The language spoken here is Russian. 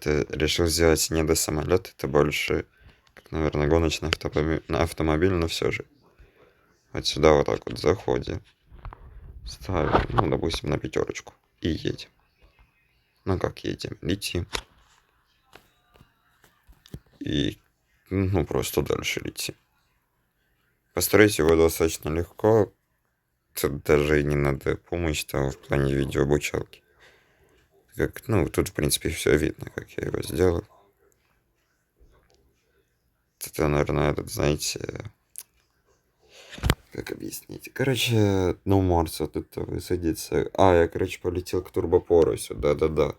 Ты решил сделать не до самолета, это больше, как, наверное, гоночный автомобиль, но все же. Вот сюда вот так вот заходим, ставим, ну, допустим, на пятерочку и едем. Ну, как едем? Летим. И, ну, просто дальше летим. Построить его достаточно легко. Тут даже и не надо помощь там в плане видеообучалки. Как, ну, тут, в принципе, все видно, как я его сделал. Это, наверное, этот, знаете, как объяснить? Короче, ну, Марс вот это высадится. А, я, короче, полетел к турбопорусу, да-да-да.